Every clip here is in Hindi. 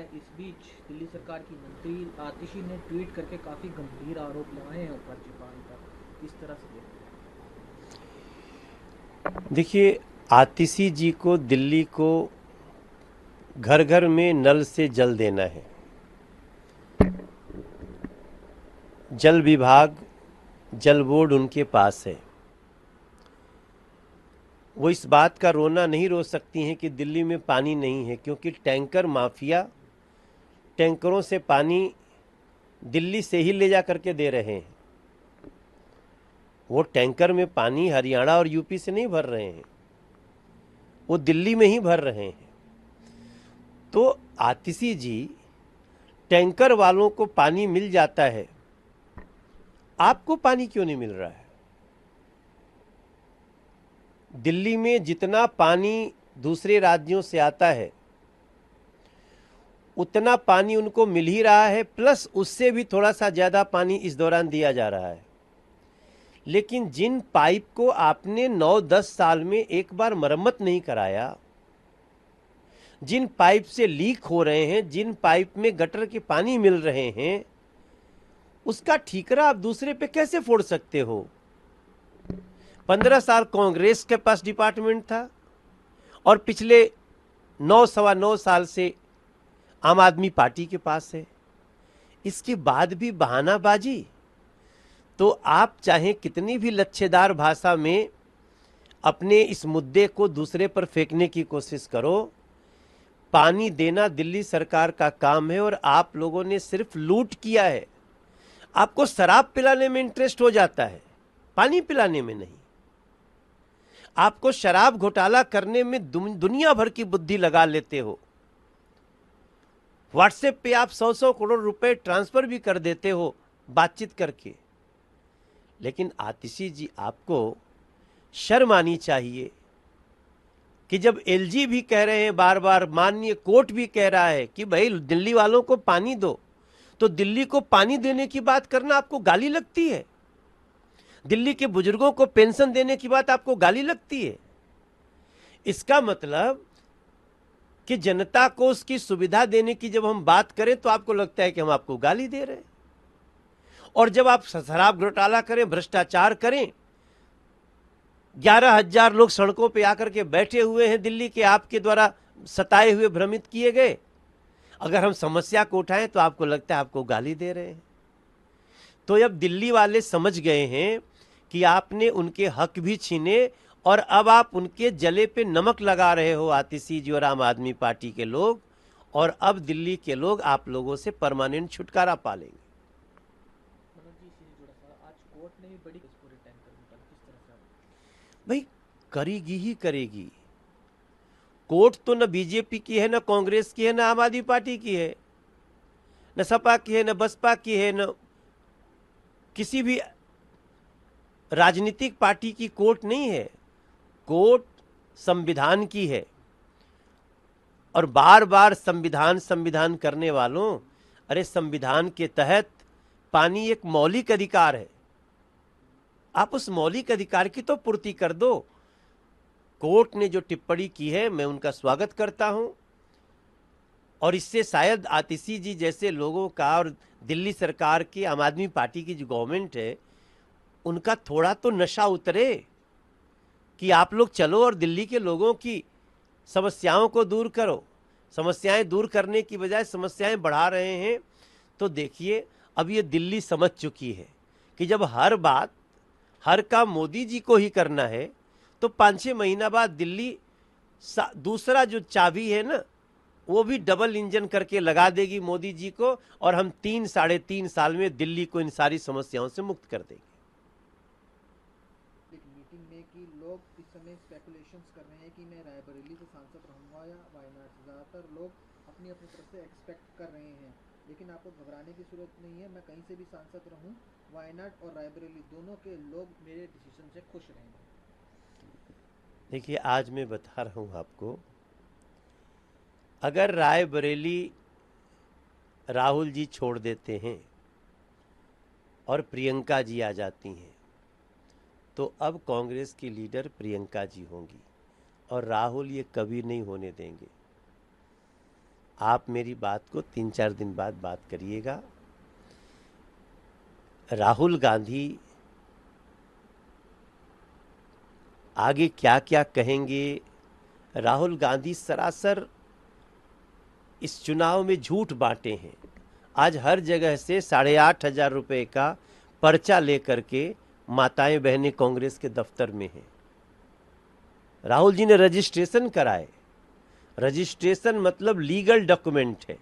है। इस बीच दिल्ली सरकार की मंत्री आतिशी ने ट्वीट करके काफ़ी गंभीर आरोप लगाए हैं उपराज्यपाल पर। किस तरह से देखते देखिए, आतिशी जी को दिल्ली को घर घर में नल से जल देना है। जल विभाग, जल बोर्ड उनके पास है। वो इस बात का रोना नहीं रो सकती हैं कि दिल्ली में पानी नहीं है, क्योंकि टैंकर माफिया टैंकरों से पानी दिल्ली से ही ले जा करके दे रहे हैं। वो टैंकर में पानी हरियाणा और यूपी से नहीं भर रहे हैं, वो दिल्ली में ही भर रहे हैं। तो आतिशी जी, टैंकर वालों को पानी मिल जाता है, आपको पानी क्यों नहीं मिल रहा है? दिल्ली में जितना पानी दूसरे राज्यों से आता है उतना पानी उनको मिल ही रहा है, प्लस उससे भी थोड़ा सा ज़्यादा पानी इस दौरान दिया जा रहा है। लेकिन जिन पाइप को आपने 9-10 साल में एक बार मरम्मत नहीं कराया, जिन पाइप से लीक हो रहे हैं, जिन पाइप में गटर के पानी मिल रहे हैं, उसका ठीकरा आप दूसरे पे कैसे फोड़ सकते हो? 15 साल कांग्रेस के पास डिपार्टमेंट था और पिछले 9-9.25 साल से आम आदमी पार्टी के पास है। इसके बाद भी बहानाबाजी। तो आप चाहे कितनी भी लच्छेदार भाषा में अपने इस मुद्दे को दूसरे पर फेंकने की कोशिश करो, पानी देना दिल्ली सरकार का काम है और आप लोगों ने सिर्फ लूट किया है। आपको शराब पिलाने में इंटरेस्ट हो जाता है, पानी पिलाने में नहीं। आपको शराब घोटाला करने में दुनिया भर की बुद्धि लगा लेते हो। व्हाट्सएप पे आप 100-100 करोड़ रुपए ट्रांसफर भी कर देते हो बातचीत करके। लेकिन आतिशी जी, आपको शर्म आनी चाहिए कि जब एलजी भी कह रहे हैं बार बार, माननीय कोर्ट भी कह रहा है कि भाई दिल्ली वालों को पानी दो, तो दिल्ली को पानी देने की बात करना आपको गाली लगती है? दिल्ली के बुजुर्गों को पेंशन देने की बात आपको गाली लगती है? इसका मतलब कि जनता को उसकी सुविधा देने की जब हम बात करें तो आपको लगता है कि हम आपको गाली दे रहे हैं, और जब आप शराब घोटाला करें, भ्रष्टाचार करें, 11,000 लोग सड़कों पे आकर के बैठे हुए हैं दिल्ली के, आपके द्वारा सताए हुए, भ्रमित किए गए, अगर हम समस्या को उठाएं तो आपको लगता है आपको गाली दे रहे हैं। तो अब दिल्ली वाले समझ गए हैं कि आपने उनके हक भी छीने और अब आप उनके जले पे नमक लगा रहे हो, आतिशी जी और आम आदमी पार्टी के लोग। और अब दिल्ली के लोग आप लोगों से परमानेंट छुटकारा पालेंगे। मनोज जी, इसी से जुड़ा सवाल, आज कोर्ट ने भी बड़ी इस पूरे टैंकर घोटाला किस तरह से भाई, करेगी ही करेगी। कोर्ट तो न बीजेपी की है, न कांग्रेस की है, न आम आदमी पार्टी की है, न सपा की है, न बसपा की है, न किसी भी राजनीतिक पार्टी की कोर्ट नहीं है। कोर्ट संविधान की है। और बार बार संविधान संविधान करने वालों, अरे संविधान के तहत पानी एक मौलिक अधिकार है, आप उस मौलिक अधिकार की तो पूर्ति कर दो। कोर्ट ने जो टिप्पणी की है मैं उनका स्वागत करता हूं, और इससे शायद आतिशी जी जैसे लोगों का और दिल्ली सरकार की, आम आदमी पार्टी की जो गवर्नमेंट है, उनका थोड़ा तो नशा उतरे कि आप लोग चलो और दिल्ली के लोगों की समस्याओं को दूर करो। समस्याएं दूर करने की बजाय समस्याएं बढ़ा रहे हैं। तो देखिए, अब ये दिल्ली समझ चुकी है कि जब हर बात, हर काम मोदी जी को ही करना है, तो 5-6 महीना बाद दिल्ली दूसरा जो चाबी है ना, वो भी डबल इंजन करके लगा देगी मोदी जी को, और हम 3-3.5 साल में दिल्ली को इन सारी समस्याओं से मुक्त कर देंगे। एक मीटिंग में कि लोग इस समय स्पेकुलेशंस कर रहे हैं कि मैं रायबरेली से सांसद रहूंगा या वायनाड से। ज़्यादातर लोग अपनी अपनी तरफ से एक्सपेक्ट कर रहे हैं, लेकिन आपको घबराने की जरूरत नहीं है। मैं कहीं से भी सांसद रहूं, वायनाड और रायबरेली दोनों के लोग मेरे डिसीजन से खुश रहेंगे। देखिए, आज मैं बता रहा हूं आपको, अगर रायबरेली राहुल जी छोड़ देते हैं और प्रियंका जी आ जाती हैं, तो अब कांग्रेस की लीडर प्रियंका जी होंगी, और राहुल ये कभी नहीं होने देंगे। आप मेरी बात को 3-4 दिन बाद बात करिएगा। राहुल गांधी आगे क्या क्या कहेंगे, राहुल गांधी सरासर इस चुनाव में झूठ बांटे हैं। आज हर जगह से 8,500 रुपये का पर्चा लेकर के माताएं बहनें कांग्रेस के दफ्तर में हैं। राहुल जी ने रजिस्ट्रेशन कराए, रजिस्ट्रेशन मतलब लीगल डॉक्यूमेंट है,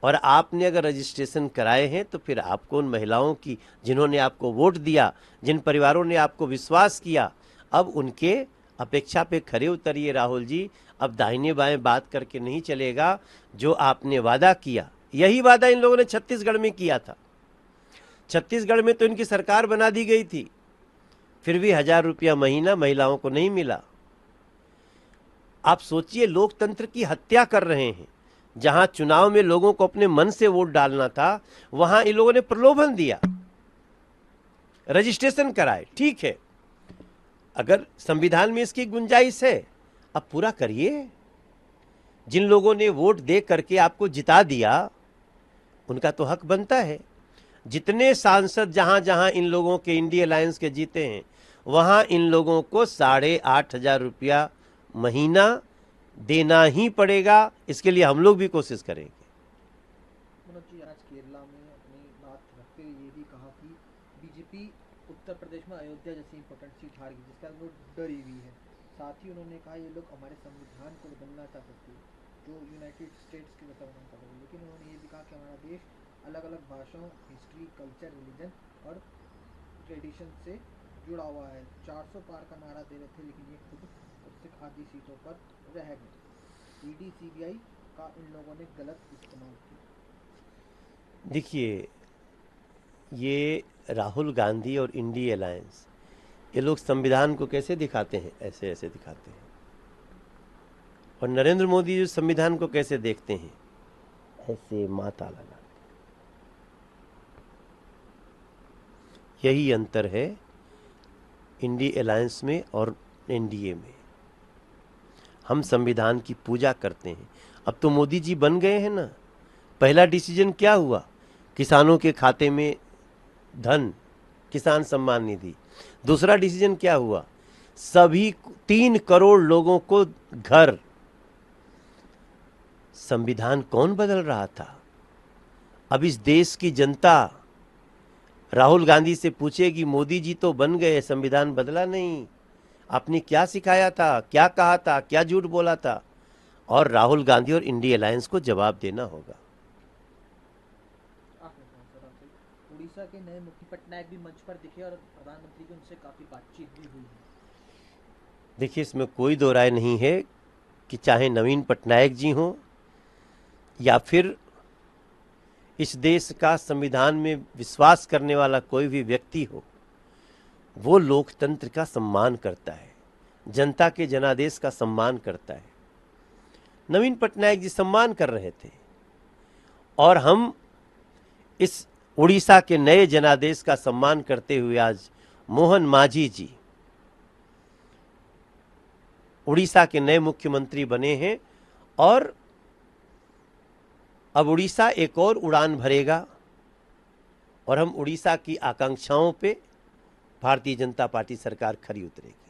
और आपने अगर रजिस्ट्रेशन कराए हैं तो फिर आपको उन महिलाओं की, जिन्होंने आपको वोट दिया, जिन परिवारों ने आपको विश्वास किया, अब उनके अपेक्षा पे खरे उतरिए राहुल जी। अब दाहिने बाएं बात करके नहीं चलेगा। जो आपने वादा किया, यही वादा इन लोगों ने छत्तीसगढ़ में किया था। छत्तीसगढ़ में तो इनकी सरकार बना दी गई थी, फिर भी 1,000 रुपया महीना महिलाओं को नहीं मिला। आप सोचिए, लोकतंत्र की हत्या कर रहे हैं। जहां चुनाव में लोगों को अपने मन से वोट डालना था, वहां इन लोगों ने प्रलोभन दिया, रजिस्ट्रेशन कराए। ठीक है, अगर संविधान में इसकी गुंजाइश है, अब पूरा करिए। जिन लोगों ने वोट दे करके आपको जिता दिया, उनका तो हक बनता है। जितने सांसद जहां जहां इन लोगों के इंडिया अलायंस के जीते हैं, वहां इन लोगों को 8,500 रुपया महीना देना ही पड़ेगा। इसके लिए हम लोग भी कोशिश करेंगे। मनोज जी, आज केरला में अपनी बात रखते हुए ये भी कहा कि बीजेपी उत्तर प्रदेश में अयोध्या जैसी इंपॉर्टेंट सीट हार गई, जिसका वो डरी हुई है। साथ ही उन्होंने कहा ये लोग हमारे संविधान को बदलना चाहते थे, जो यूनाइटेड स्टेट्स के जैसा बनाना चाहते थे। लेकिन उन्होंने ये भी कहा कि हमारा देश अलग अलग भाषाओं, हिस्ट्री, कल्चर, रिलीजन और ट्रेडिशन से जुड़ा हुआ है। 400 पार का नारा दे रहे थे, लेकिन ये खुद उससे आधी सीटों पर रह गए। ईडी सीबीआई का इन लोगों ने गलत इस्तेमाल किया। देखिए, ये राहुल गांधी और इंडिया अलायंस, ये लोग संविधान को कैसे दिखाते हैं, ऐसे ऐसे दिखाते हैं। और नरेंद्र मोदी जो संविधान को कैसे देखते हैं, ऐसे माता लगा। यही अंतर है इंडिया अलायंस में और एनडीए में। हम संविधान की पूजा करते हैं। अब तो मोदी जी बन गए हैं ना। पहला डिसीजन क्या हुआ? किसानों के खाते में धन, किसान सम्मान निधि। दूसरा डिसीजन क्या हुआ? सभी 3 करोड़ लोगों को घर। संविधान कौन बदल रहा था? अब इस देश की जनता राहुल गांधी से पूछेगी, मोदी जी तो बन गए, संविधान बदला नहीं, आपने क्या सिखाया था, क्या कहा था, क्या झूठ बोला था? और राहुल गांधी और इंडिया अलायंस को जवाब देना होगा। उड़ीसा के नए मुख्य पटनायक भी मंच पर दिखे और प्रधानमंत्री की उनसे काफी बातचीत भी हुई है। देखिए, इसमें कोई दो राय नहीं है कि चाहे नवीन पटनायक जी हों या फिर इस देश का संविधान में विश्वास करने वाला कोई भी व्यक्ति हो, वो लोकतंत्र का सम्मान करता है, जनता के जनादेश का सम्मान करता है। नवीन पटनायक जी सम्मान कर रहे थे, और हम इस उड़ीसा के नए जनादेश का सम्मान करते हुए आज मोहन मांझी जी उड़ीसा के नए मुख्यमंत्री बने हैं। और अब उड़ीसा एक और उड़ान भरेगा, और हम उड़ीसा की आकांक्षाओं पे भारतीय जनता पार्टी सरकार खरी उतरेगी।